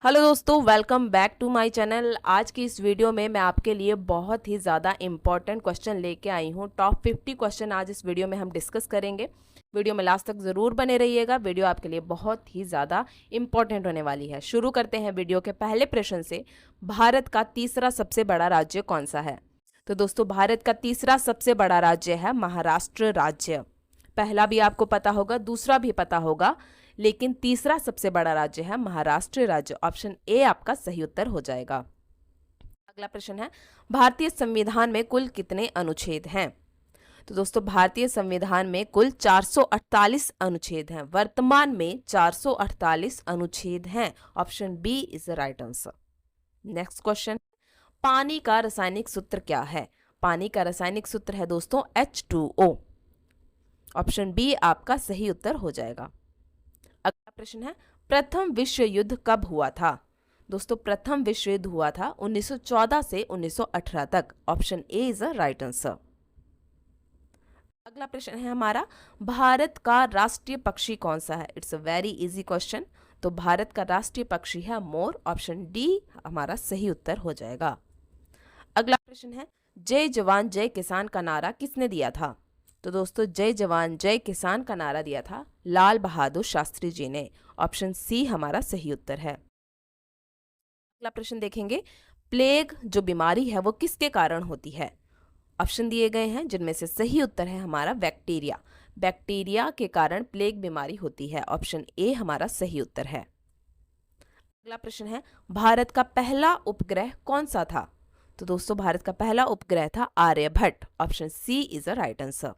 Hello दोस्तों, welcome back to my channel. आज की इस वीडियो में मैं आपके लिए बहुत ही ज़्यादा इम्पॉर्टेंट क्वेश्चन लेके आई हूँ। टॉप 50 क्वेश्चन आज इस वीडियो में हम डिस्कस करेंगे। वीडियो में लास्ट तक ज़रूर बने रहिएगा। वीडियो आपके लिए बहुत ही ज़्यादा इम्पॉर्टेंट होने वाली है। शुरू करते हैं वीडियो के पहले प्रश्न से। भारत का तीसरा सबसे बड़ा राज्य कौन सा है? तो दोस्तों, भारत का तीसरा सबसे बड़ा राज्य है महाराष्ट्र राज्य। पहला भी आपको पता होगा, दूसरा भी पता होगा, लेकिन तीसरा सबसे बड़ा राज्य है महाराष्ट्र राज्य। ऑप्शन ए आपका सही उत्तर हो जाएगा। अगला प्रश्न है, भारतीय संविधान में कुल कितने अनुच्छेद हैं? तो दोस्तों, भारतीय संविधान में कुल 448 अनुच्छेद हैं। वर्तमान में 448 अनुच्छेद हैं। Option B is the right answer. Next question, पानी का रासायनिक सूत्र क्या है? पानी का रासायनिक सूत्र है दोस्तों H2O। ऑप्शन बी आपका सही उत्तर हो जाएगा। अगला प्रश्न है, प्रथम विश्व युद्ध कब हुआ था? दोस्तों, प्रथम विश्व युद्ध हुआ था 1914 से 1918 तक। Option A is a right answer. अगला प्रश्न है हमारा, भारत का राष्ट्रीय पक्षी कौन सा है? It's a very easy question. तो भारत का राष्ट्रीय पक्षी है मोर। ऑप्शन डी हमारा सही उत्तर हो जाएगा। अगला प्रश्न है, जय जवान जय किसान का नारा किसने दिया था? तो दोस्तों, जय जवान जय किसान का नारा दिया था लाल बहादुर शास्त्री जी ने। ऑप्शन सी हमारा सही उत्तर है। अगला प्रश्न देखेंगे, प्लेग जो बीमारी है वो किसके कारण होती है? ऑप्शन दिए गए हैं, जिनमें से सही उत्तर है हमारा बैक्टीरिया। बैक्टीरिया के कारण प्लेग बीमारी होती है। ऑप्शन ए हमारा सही उत्तर है। अगला प्रश्न है, भारत का पहला उपग्रह कौन सा था? तो दोस्तों, भारत का पहला उपग्रह था Aryabhata. Option C is a right answer.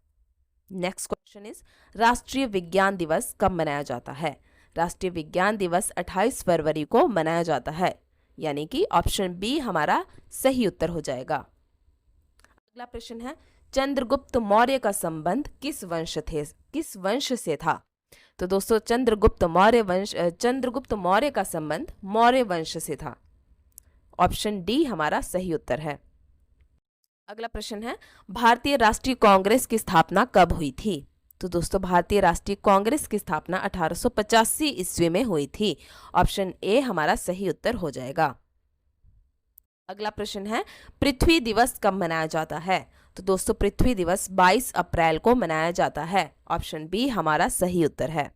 Next question is, राष्ट्रीय विज्ञान दिवस कब मनाया जाता है? राष्ट्रीय विज्ञान दिवस 28 फरवरी को मनाया जाता है, यानी कि ऑप्शन बी हमारा सही उत्तर हो जाएगा। अगला प्रश्न है, चंद्रगुप्त मौर्य का संबंध किस वंश से था? तो दोस्तों, चंद्रगुप्त मौर्य का संबंध मौर्य वंश से था। ऑप्शन डी हमारा सही उत्तर है। अगला प्रश्न है, भारतीय राष्ट्रीय कांग्रेस की स्थापना कब हुई थी? तो दोस्तों, भारतीय राष्ट्रीय कांग्रेस की स्थापना 1885 ईस्वी में हुई थी। ऑप्शन ए हमारा सही उत्तर हो जाएगा। अगला प्रश्न है, पृथ्वी दिवस कब मनाया जाता है? तो दोस्तों, पृथ्वी दिवस 22 अप्रैल को मनाया जाता है। ऑप्शन बी हमारा सही उत्तर है।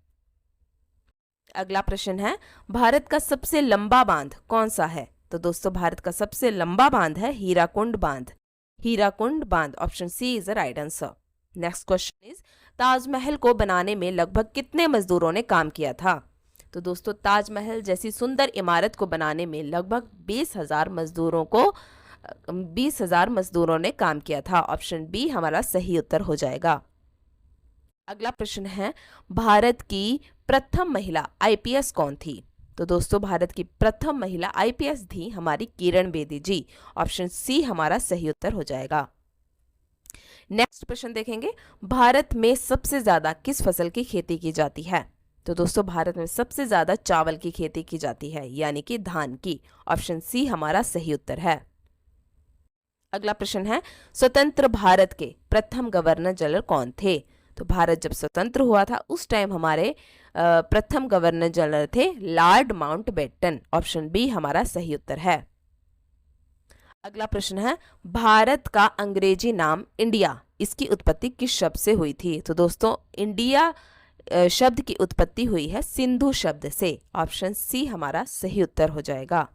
अगला प्रश्न है, भारत का सबसे लंबा बांध कौन सा है? तो दोस्तों, भारत का सबसे लंबा बांध है हीराकुंड बांध। हीराकुंड बांध। Option C is the right answer. Next question is, Taj Mahal को बनाने में लगभग कितने मजदूरों ने काम किया था? तो दोस्तों, ताजमहल जैसी सुंदर इमारत को बनाने में लगभग 20,000 मजदूरों ने काम किया था। ऑप्शन बी हमारा सही उत्तर हो जाएगा। अगला प्रश्न है, भारत की प्रथम महिला आईपीएस कौन थी? तो दोस्तों, भारत की प्रथम महिला आईपीएस थी हमारी किरण बेदी जी। ऑप्शन सी हमारा सही उत्तर हो जाएगा। नेक्स्ट प्रश्न देखेंगे, भारत में सबसे ज्यादा किस फसल की खेती की जाती है? तो दोस्तों, भारत में सबसे ज्यादा चावल की खेती की जाती है, यानी कि धान की। ऑप्शन सी हमारा सही उत्तर है। अगला प्रश्न है, स्वतंत्र भारत के प्रथम गवर्नर जनरल कौन थे? तो भारत जब स्वतंत्र हुआ था उस टाइम हमारे प्रथम गवर्नर जनरल थे लॉर्ड माउंटबेटन। ऑप्शन बी हमारा सही उत्तर है। अगला प्रश्न है, भारत का अंग्रेजी नाम इंडिया, इसकी उत्पत्ति किस शब्द से हुई थी? तो दोस्तों, इंडिया शब्द की उत्पत्ति हुई है सिंधु शब्द से। ऑप्शन सी हमारा सही उत्तर हो जाएगा।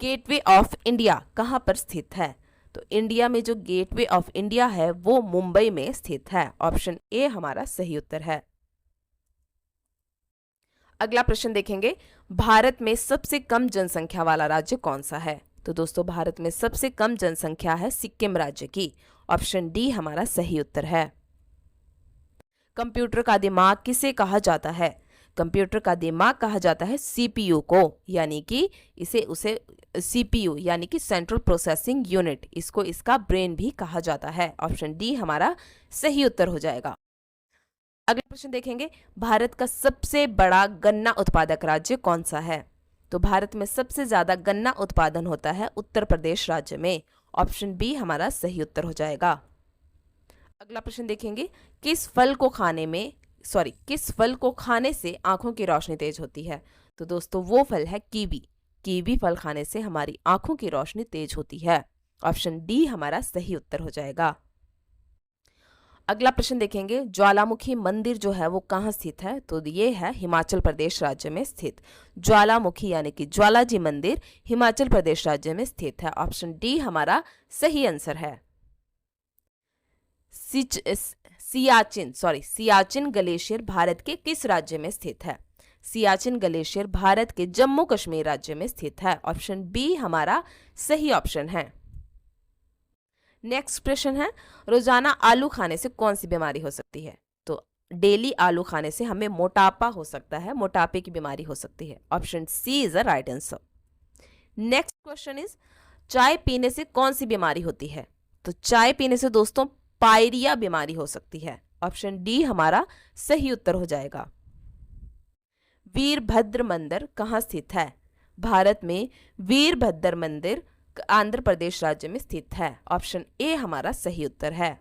गेटवे ऑफ इंडिया कहाँ पर स्थित है? तो इंडिया में जो गेटवे ऑफ इंडिया है वो मुंबई में स्थित है। ऑप्शन ए हमारा सही उत्तर है। अगला प्रश्न देखेंगे, भारत में सबसे कम जनसंख्या वाला राज्य कौन सा है? तो दोस्तों, भारत में सबसे कम जनसंख्या है सिक्किम राज्य की। ऑप्शन डी हमारा सही उत्तर है। कंप्यूटर का दिमाग किसे कहा जाता है? कंप्यूटर का दिमाग कहा जाता है सीपीयू को, यानी कि उसे सीपीयू यानी कि सेंट्रल प्रोसेसिंग यूनिट, इसको इसका ब्रेन भी कहा जाता है। ऑप्शन डी हमारा सही उत्तर हो जाएगा। अगला प्रश्न देखेंगे, भारत का सबसे बड़ा गन्ना उत्पादक राज्य कौन सा है? तो भारत में सबसे ज्यादा गन्ना उत्पादन होता है उत्तर प्रदेश राज्य में। ऑप्शन बी हमारा सही उत्तर हो जाएगा। अगला प्रश्न देखेंगे, किस फल को खाने से आंखों की रोशनी तेज होती है? तो दोस्तों वो फल है कीवी। कीवी फल खाने से हमारी आंखों की रोशनी तेज होती है। ऑप्शन डी हमारा सही उत्तर हो जाएगा। अगला प्रश्न देखेंगे, ज्वालामुखी मंदिर जो है वो कहाँ स्थित है? तो ये है हिमाचल प्रदेश राज्य में स्थित। ज्वालामुखी यानी कि ज्वालाजी मंदिर हिमाचल प्रदेश राज्य में स्थित है। ऑप्शन डी हमारा सही आंसर है। सियाचिन ग्लेशियर भारत के किस राज्य में स्थित है? सियाचिन ग्लेशियर भारत के जम्मू कश्मीर राज्य में स्थित है। ऑप्शन बी हमारा सही ऑप्शन है। नेक्स्ट प्रश्न है, रोजाना आलू खाने से कौन सी बीमारी हो सकती है? तो डेली आलू खाने से हमें मोटापा हो सकता है, मोटापे की बीमारी हो सकती है। Option C is the right answer. Next question is, चाय पीने से कौन सी बीमारी होती है? तो चाय पीने से दोस्तों पायरिया बीमारी हो सकती है। ऑप्शन डी हमारा सही उत्तर हो जाएगा। वीरभद्र मंदिर कहाँ स्थित है? भारत में वीरभद्र मंदिर आंध्र प्रदेश राज्य में स्थित है। ऑप्शन ए हमारा सही उत्तर है।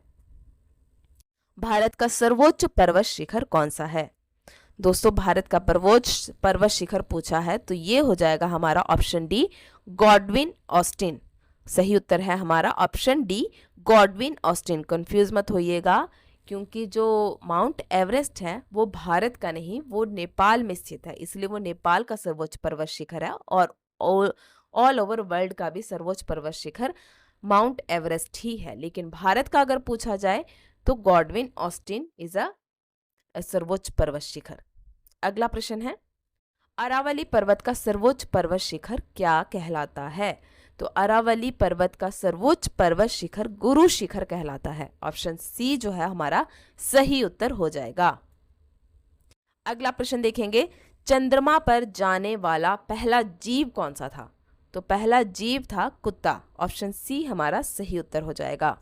भारत का सर्वोच्च पर्वत शिखर कौन सा है? दोस्तों भारत का सर्वोच्च पर्वत शिखर पूछा है तो ये हो जाएगा हमारा ऑप्शन डी गॉडविन ऑस्टिन। सही उत्तर है हमारा option D Godwin Austen. Confuse मत होइएगा, क्योंकि जो माउंट एवरेस्ट है वो भारत का नहीं, वो नेपाल में स्थित है, इसलिए वो नेपाल का सर्वोच्च पर्वत शिखर है। और ऑल ओवर वर्ल्ड का भी सर्वोच्च पर्वत शिखर माउंट एवरेस्ट ही है। लेकिन भारत का अगर पूछा जाए तो गॉडविन ऑस्टिन इज अ सर्वोच्च पर्वत शिखर। अगला प्रश्न है, अरावली पर्वत का सर्वोच्च पर्वत शिखर क्या कहलाता है? तो अरावली पर्वत का सर्वोच्च पर्वत शिखर गुरु शिखर कहलाता है। ऑप्शन सी जो है हमारा सही उत्तर हो जाएगा। अगला प्रश्न देखेंगे, चंद्रमा पर जाने वाला पहला जीव कौन सा था? तो पहला जीव था कुत्ता। ऑप्शन सी हमारा सही उत्तर हो जाएगा।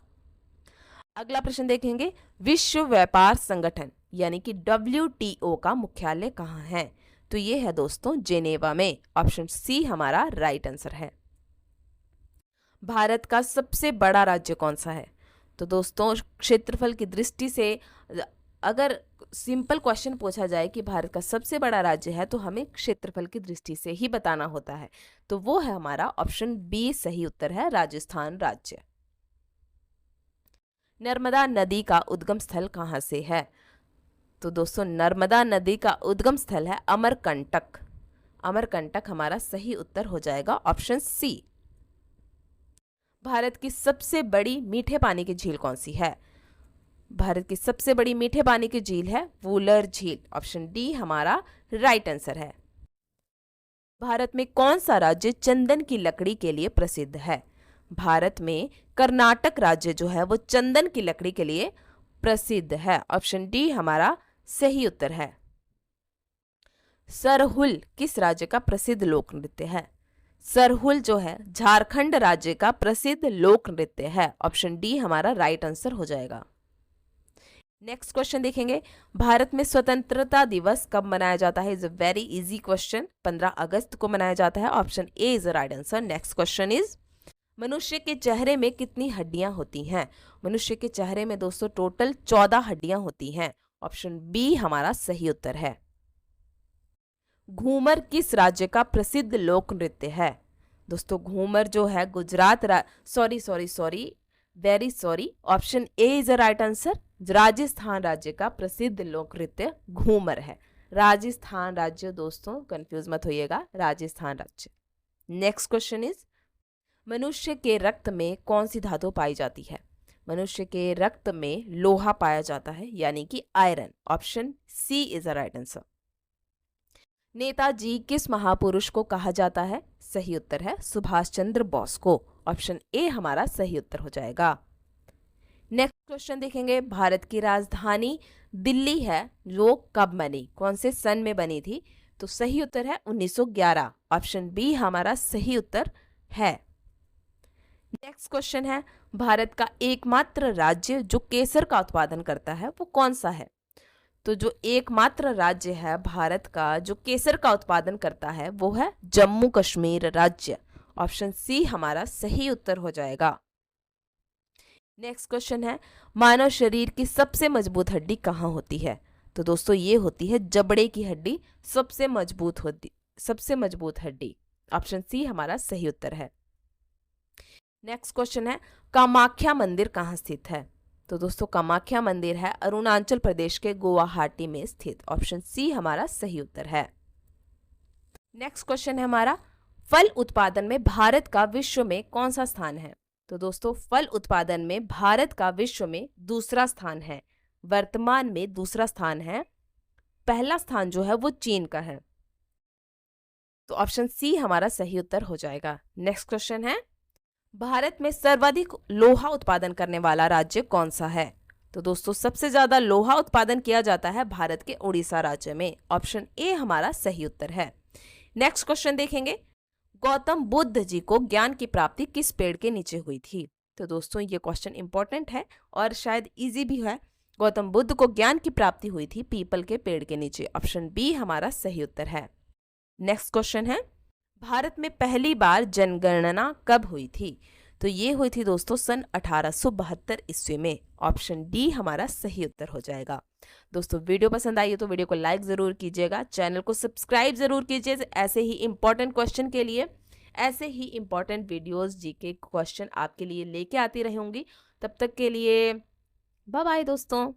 अगला प्रश्न देखेंगे, विश्व व्यापार संगठन यानी कि WTO का मुख्यालय कहाँ है? तो ये है दोस्तों जेनेवा में। ऑप्शन सी हमारा राइट आंसर है। भारत का सबसे बड़ा राज्य कौन सा है? तो दोस्तों क्षेत्रफल की दृष्टि से अगर सिंपल क्वेश्चन पूछा जाए कि भारत का सबसे बड़ा राज्य है तो हमें क्षेत्रफल की दृष्टि से ही बताना होता है, तो वो है हमारा ऑप्शन बी सही उत्तर है, राजस्थान राज्य। नर्मदा नदी का उद्गम स्थल कहाँ से है? तो दोस्तों नर्मदा नदी का उद्गम स्थल है अमरकंटक। अमरकंटक हमारा सही उत्तर हो जाएगा ऑप्शन सी। भारत की सबसे बड़ी मीठे पानी की झील कौन सी है? भारत की सबसे बड़ी मीठे पानी की झील है वूलर झील। ऑप्शन डी हमारा राइट आंसर है। भारत में कौन सा राज्य चंदन की लकड़ी के लिए प्रसिद्ध है? भारत में कर्नाटक राज्य जो है वो चंदन की लकड़ी के लिए प्रसिद्ध है। ऑप्शन डी हमारा सही उत्तर है। सरहुल किस राज्य का प्रसिद्ध लोक नृत्य है? सरहुल जो है झारखंड राज्य का प्रसिद्ध लोक नृत्य है। ऑप्शन डी हमारा राइट आंसर हो जाएगा। नेक्स्ट क्वेश्चन देखेंगे, भारत में स्वतंत्रता दिवस कब मनाया जाता है? Is a very easy question. 15 अगस्त को मनाया जाता है। Option A is right answer. Next question is, मनुष्य के चेहरे में कितनी हड्डियां होती हैं? मनुष्य के चेहरे में दोस्तों टोटल 14 हड्डियां होती हैं। ऑप्शन बी हमारा सही उत्तर है। घूमर किस राज्य का प्रसिद्ध लोक नृत्य है? दोस्तों घूमर जो है Gujarat sorry option A is a right answer. Rajasthan राज्य का प्रसिद्ध लोक नृत्य घूमर है। राजस्थान राज्य दोस्तों कंफ्यूज मत होइएगा, राजस्थान राज्य। नेक्स्ट क्वेश्चन इज, मनुष्य के रक्त में कौन सी धातु पाई जाती है? मनुष्य के रक्त में लोहा पाया जाता है यानी कि iron. Option C is a right answer. Netaji किस महापुरुष को कहा जाता है? सही उत्तर है सुभाष चंद्र बोस को। ऑप्शन ए हमारा सही उत्तर हो जाएगा। नेक्स्ट क्वेश्चन देखेंगे, भारत की राजधानी दिल्ली है जो कब बनी, कौन से सन में बनी थी? तो सही उत्तर है 1911। ऑप्शन बी हमारा सही उत्तर है। नेक्स्ट क्वेश्चन है, भारत का एकमात्र राज्य जो केसर का उत्पादन करता है वो कौन सा है? तो जो एकमात्र राज्य है भारत का जो केसर का उत्पादन करता है वो है जम्मू कश्मीर राज्य। ऑप्शन सी हमारा सही उत्तर हो जाएगा। नेक्स्ट क्वेश्चन है, मानव शरीर की सबसे मजबूत हड्डी कहाँ होती है? तो दोस्तों ये होती है जबड़े की हड्डी सबसे मजबूत सबसे मजबूत हड्डी? ऑप्शन सी हमारा सही उत्तर है। नेक्स्ट क्वेश्चन है, कामाख्या मंदिर कहाँ स्थित है? तो दोस्तों कामाख्या मंदिर है अरुणाचल प्रदेश के गुवाहाटी में स्थित। ऑप्शन सी हमारा सही उत्तर है। नेक्स्ट क्वेश्चन है हमारा, फल उत्पादन में भारत का विश्व में कौन सा स्थान है? तो दोस्तों फल उत्पादन में भारत का विश्व में दूसरा स्थान है। वर्तमान में दूसरा स्थान है, पहला स्थान जो है वो चीन का है। तो ऑप्शन सी हमारा सही उत्तर हो जाएगा। नेक्स्ट क्वेश्चन है, भारत में सर्वाधिक लोहा उत्पादन करने वाला राज्य कौन सा है? तो दोस्तों सबसे ज्यादा लोहा उत्पादन किया जाता है भारत के उड़ीसा राज्य में। ऑप्शन ए हमारा सही उत्तर है। नेक्स्ट क्वेश्चन देखेंगे, गौतम बुद्ध जी को ज्ञान की प्राप्ति किस पेड़ के नीचे हुई थी? तो दोस्तों ये क्वेश्चन इंपॉर्टेंट है और शायद इजी भी है। गौतम बुद्ध को ज्ञान की प्राप्ति हुई थी पीपल के पेड़ के नीचे। ऑप्शन बी हमारा सही उत्तर है। नेक्स्ट क्वेश्चन है, भारत में पहली बार जनगणना कब हुई थी? तो ये हुई थी दोस्तों सन 1872 ईस्वी में। ऑप्शन डी हमारा सही उत्तर हो जाएगा। दोस्तों वीडियो पसंद आई है तो वीडियो को लाइक ज़रूर कीजिएगा, चैनल को सब्सक्राइब ज़रूर कीजिए ऐसे ही इंपॉर्टेंट क्वेश्चन के लिए। ऐसे ही इंपॉर्टेंट वीडियोस जीके क्वेश्चन आपके लिए लेके आती रहूँगी। तब तक के लिए बाय बाय दोस्तों।